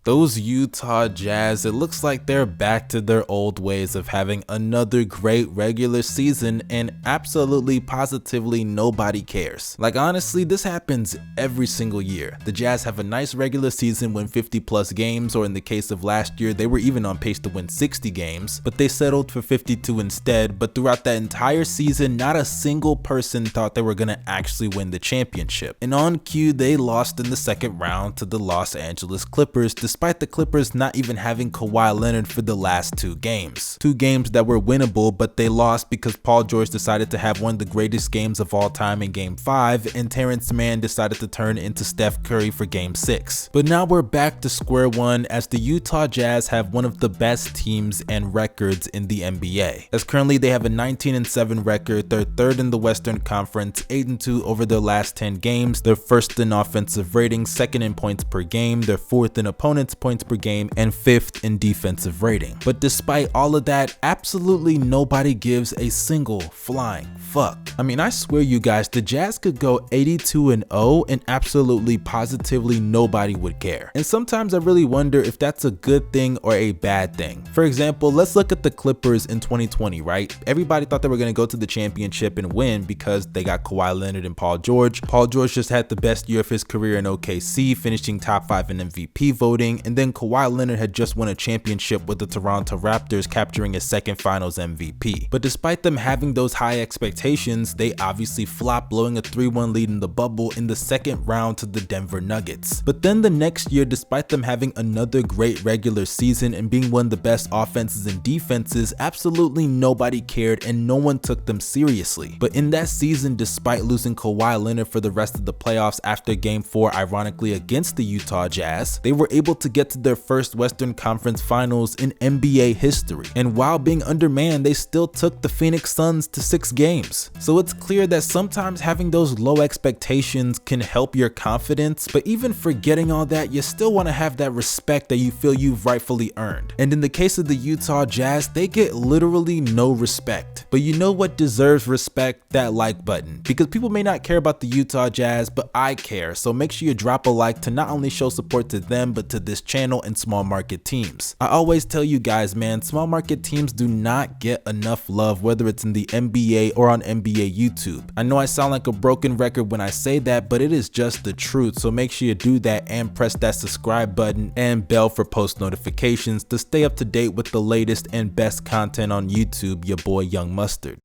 Those Utah Jazz, it looks like they're back to their old ways of having another great regular season and absolutely positively nobody cares. Like honestly, this happens every single year. The Jazz have a nice regular season, win 50 plus games, or in the case of last year, they were even on pace to win 60 games, but they settled for 52 instead. But throughout that entire season, not a single person thought they were gonna actually win the championship. And on cue, they lost in the second round to the Los Angeles Clippers, despite the Clippers not even having Kawhi Leonard for the last 2 games. 2 games that were winnable, but they lost because Paul George decided to have one of the greatest games of all time in Game 5, and Terrence Mann decided to turn into Steph Curry for Game 6. But now we're back to square one, as the Utah Jazz have one of the best teams and records in the NBA. As currently they have a 19-7 record, they're 3rd in the Western Conference, 8-2 over their last 10 games, they're 1st in offensive rating, 2nd in points per game, they're 4th in opponents' points per game, and 5th in defensive rating. But despite all of that, absolutely nobody gives a single flying fuck. I mean, I swear you guys, the Jazz could go 82-0 and absolutely positively nobody would care. And sometimes I really wonder if that's a good thing or a bad thing. For example, let's look at the Clippers in 2020, right? Everybody thought they were going to go to the championship and win because they got Kawhi Leonard and Paul George. Paul George just had the best year of his career in OKC, finishing top 5 in MVP voting, and then Kawhi Leonard had just won a championship with the Toronto Raptors, capturing his 2nd finals MVP. But despite them having those high expectations, they obviously flopped, blowing a 3-1 lead in the bubble in the 2nd round to the Denver Nuggets. But then the next year, despite them having another great regular season and being one of the best offenses and defenses, absolutely nobody cared and no one took them seriously. But in that season, despite losing Kawhi Leonard for the rest of the playoffs after Game 4, ironically against the Utah Jazz, they were able to get to their first Western Conference Finals in NBA history. And while being undermanned, they still took the Phoenix Suns to 6 games. So it's clear that sometimes having those low expectations can help your confidence, but even forgetting all that, you still want to have that respect that you feel you've rightfully earned. And in the case of the Utah Jazz, they get literally no respect. But you know what deserves respect? That like button. Because people may not care about the Utah Jazz, but I care. So make sure you drop a like to not only show support to them, but to this channel and small market teams. I always tell you guys, man, small market teams do not get enough love, whether it's in the NBA or on NBA YouTube. I know I sound like a broken record when I say that, but it is just the truth. So make sure you do that and press that subscribe button and bell for post notifications to stay up to date with the latest and best content on YouTube. Your boy Young Mustard.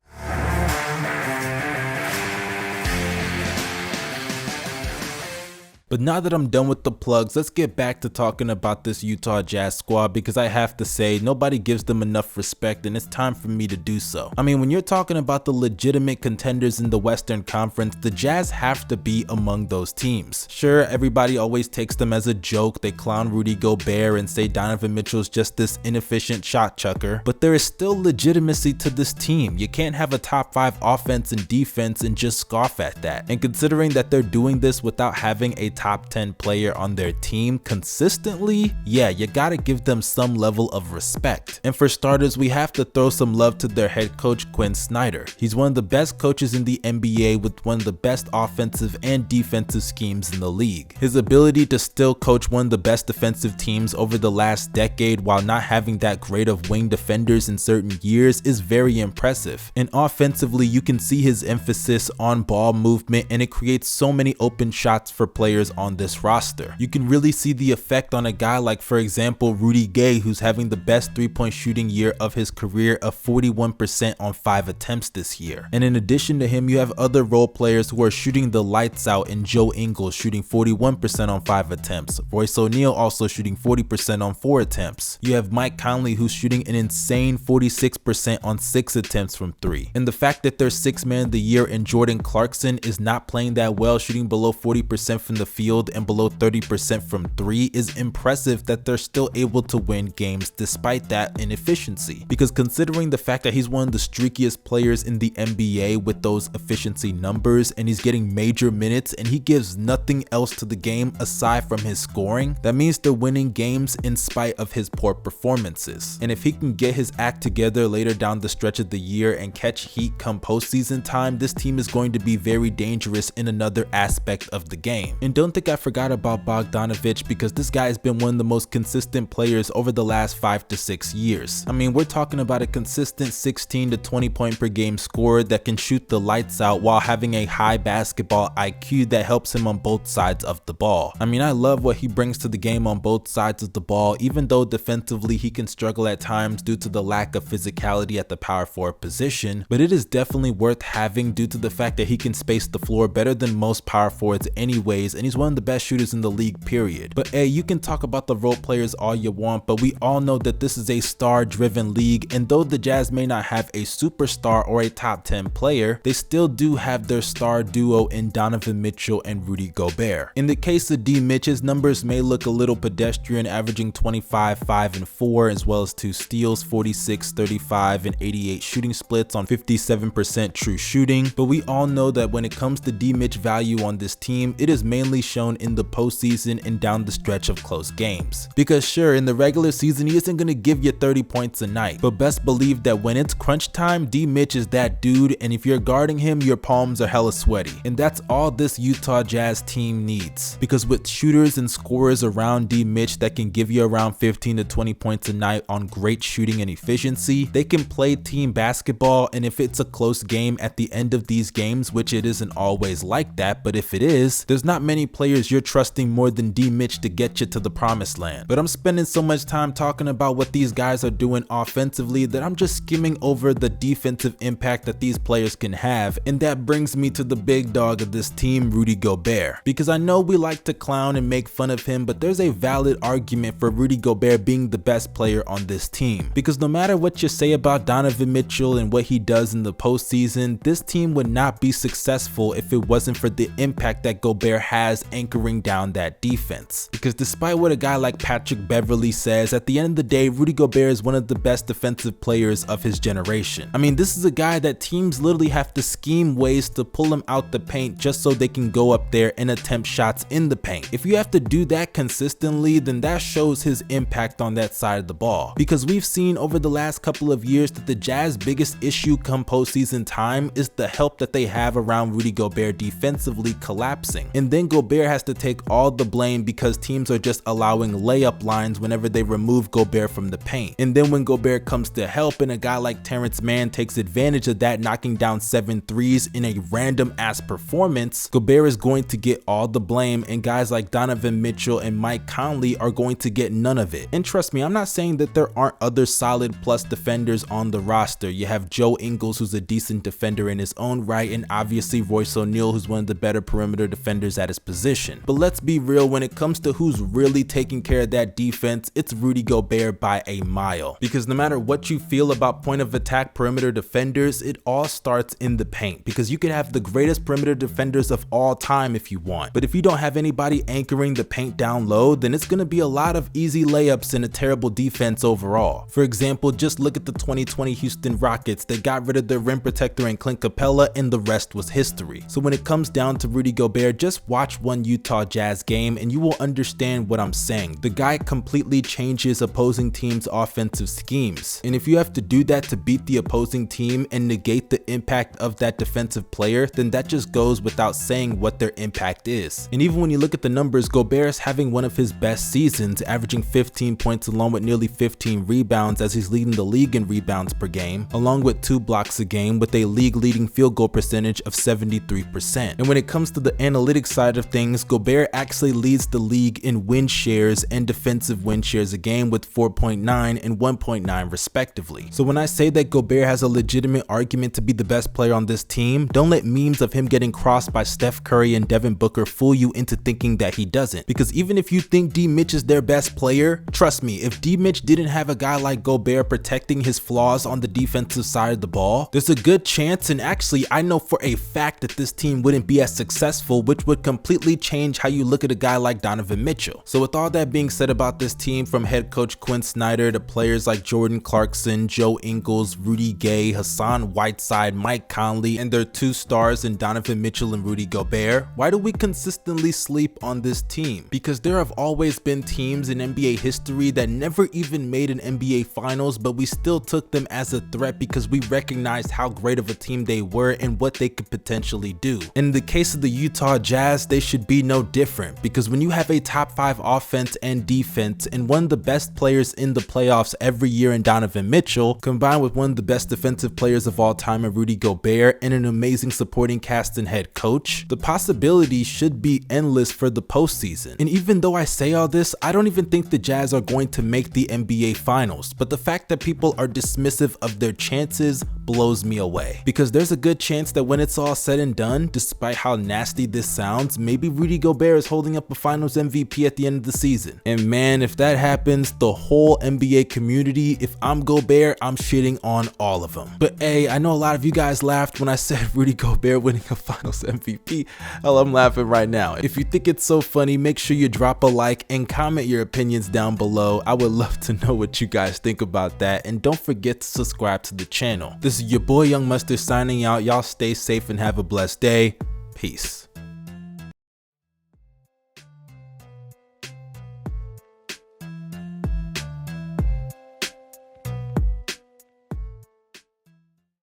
But now that I'm done with the plugs, let's get back to talking about this Utah Jazz squad, because I have to say nobody gives them enough respect and it's time for me to do so. I mean, when you're talking about the legitimate contenders in the Western Conference, the Jazz have to be among those teams. Sure, everybody always takes them as a joke. They clown Rudy Gobert and say Donovan Mitchell's just this inefficient shot chucker, but there is still legitimacy to this team. You can't have a top 5 offense and defense and just scoff at that. And considering that they're doing this without having a top 10 player on their team consistently, yeah, you gotta give them some level of respect. And for starters, we have to throw some love to their head coach, Quinn Snyder. He's one of the best coaches in the NBA with one of the best offensive and defensive schemes in the league. His ability to still coach one of the best defensive teams over the last decade while not having that great of wing defenders in certain years is very impressive. And offensively, you can see his emphasis on ball movement, and it creates so many open shots for players on this roster. You can really see the effect on a guy like, for example, Rudy Gay, who's having the best 3-point shooting year of his career of 41% on 5 attempts this year. And in addition to him, you have other role players who are shooting the lights out, in Joe Ingles shooting 41% on 5 attempts, Royce O'Neal also shooting 40% on 4 attempts. You have Mike Conley, who's shooting an insane 46% on 6 attempts from 3. And the fact that their 6th man of the year in Jordan Clarkson is not playing that well, shooting below 40% from the field and below 30% from 3, is impressive that they're still able to win games despite that inefficiency. Because considering the fact that he's one of the streakiest players in the NBA with those efficiency numbers, and he's getting major minutes and he gives nothing else to the game aside from his scoring, that means they're winning games in spite of his poor performances. And if he can get his act together later down the stretch of the year and catch heat come postseason time, this team is going to be very dangerous in another aspect of the game. And don't don't think I forgot about Bogdanovic, because this guy has been one of the most consistent players over the last 5 to 6 years. I mean, we're talking about a consistent 16 to 20 point per game scorer that can shoot the lights out while having a high basketball IQ that helps him on both sides of the ball. I mean, I love what he brings to the game on both sides of the ball, even though defensively he can struggle at times due to the lack of physicality at the power forward position, but it is definitely worth having due to the fact that he can space the floor better than most power forwards anyways, and he's one of the best shooters in the league, period. But hey, you can talk about the role players all you want, but we all know that this is a star-driven league, and though the Jazz may not have a superstar or a top 10 player, they still do have their star duo in Donovan Mitchell and Rudy Gobert. In the case of D Mitch, his numbers may look a little pedestrian, averaging 25, 5, and 4, as well as 2 steals, 46, 35, and 88 shooting splits on 57% true shooting, but we all know that when it comes to D Mitch value on this team, it is mainly shown in the postseason and down the stretch of close games. Because sure, in the regular season he isn't going to give you 30 points a night, but best believe that when it's crunch time, D Mitch is that dude, and if you're guarding him, your palms are hella sweaty. And that's all this Utah Jazz team needs, because with shooters and scorers around D Mitch that can give you around 15 to 20 points a night on great shooting and efficiency, they can play team basketball, and if it's a close game at the end of these games, which it isn't always like that, but if it is, there's not many players you're trusting more than D Mitch to get you to the promised land. But I'm spending so much time talking about what these guys are doing offensively that I'm just skimming over the defensive impact that these players can have, and that brings me to the big dog of this team, Rudy Gobert. Because I know we like to clown and make fun of him, but there's a valid argument for Rudy Gobert being the best player on this team. Because no matter what you say about Donovan Mitchell and what he does in the postseason, this team would not be successful if it wasn't for the impact that Gobert has anchoring down that defense. Because despite what a guy like Patrick Beverley says, at the end of the day, Rudy Gobert is one of the best defensive players of his generation. I mean, this is a guy that teams literally have to scheme ways to pull him out the paint just so they can go up there and attempt shots in the paint. If you have to do that consistently, then that shows his impact on that side of the ball. Because we've seen over the last couple of years that the Jazz biggest issue come postseason time is the help that they have around Rudy Gobert defensively collapsing. And then Gobert has to take all the blame because teams are just allowing layup lines whenever they remove Gobert from the paint. And then when Gobert comes to help and a guy like Terrence Mann takes advantage of that, knocking down 7 threes in a random ass performance, Gobert is going to get all the blame, and guys like Donovan Mitchell and Mike Conley are going to get none of it. And trust me, I'm not saying that there aren't other solid plus defenders on the roster. You have Joe Ingles, who's a decent defender in his own right, and obviously Royce O'Neal, who's one of the better perimeter defenders at his position. But let's be real, when it comes to who's really taking care of that defense, it's Rudy Gobert by a mile. Because no matter what you feel about point of attack perimeter defenders, it all starts in the paint. Because you could have the greatest perimeter defenders of all time if you want, but if you don't have anybody anchoring the paint down low, then it's going to be a lot of easy layups and a terrible defense overall. For example, just look at the 2020 Houston Rockets. They got rid of their rim protector and Clint Capella, and the rest was history. So when it comes down to Rudy Gobert, just watch one Utah Jazz game and you will understand what I'm saying. The guy completely changes opposing teams' offensive schemes, and if you have to do that to beat the opposing team and negate the impact of that defensive player, then that just goes without saying what their impact is. And even when you look at the numbers, Gobert is having one of his best seasons, averaging 15 points along with nearly 15 rebounds, as he's leading the league in rebounds per game, along with 2 blocks a game, with a league-leading field goal percentage of 73%. And when it comes to the analytics side of things, Gobert actually leads the league in win shares and defensive win shares a game with 4.9 and 1.9 respectively. So when I say that Gobert has a legitimate argument to be the best player on this team, don't let memes of him getting crossed by Steph Curry and Devin Booker fool you into thinking that he doesn't. Because even if you think D Mitch is their best player, trust me, if D Mitch didn't have a guy like Gobert protecting his flaws on the defensive side of the ball, there's a good chance, and actually I know for a fact, that this team wouldn't be as successful, which would completely change how you look at a guy like Donovan Mitchell. So with all that being said about this team, from head coach Quinn Snyder to players like Jordan Clarkson, Joe Ingles, Rudy Gay, Hassan Whiteside, Mike Conley, and their 2 stars in Donovan Mitchell and Rudy Gobert, why do we consistently sleep on this team? Because there have always been teams in NBA history that never even made an NBA Finals, but we still took them as a threat because we recognized how great of a team they were and what they could potentially do. In the case of the Utah Jazz, they should should be no different, because when you have a top 5 offense and defense and one of the best players in the playoffs every year in Donovan Mitchell, combined with one of the best defensive players of all time in Rudy Gobert and an amazing supporting cast and head coach, the possibilities should be endless for the postseason. And even though I say all this, I don't even think the Jazz are going to make the NBA Finals, but the fact that people are dismissive of their chances blows me away, because there's a good chance that when it's all said and done, despite how nasty this sounds, maybe Rudy Gobert is holding up a Finals MVP at the end of the season. And man, if that happens, the whole NBA community, if I'm Gobert, I'm shitting on all of them. But hey, I know a lot of you guys laughed when I said Rudy Gobert winning a Finals MVP. Hell, I'm laughing right now. If you think it's so funny, make sure you drop a like and comment your opinions down below. I would love to know what you guys think about that, and don't forget to subscribe to the channel. This is your boy Young Mustard signing out. Y'all stay safe and have a blessed day. Peace.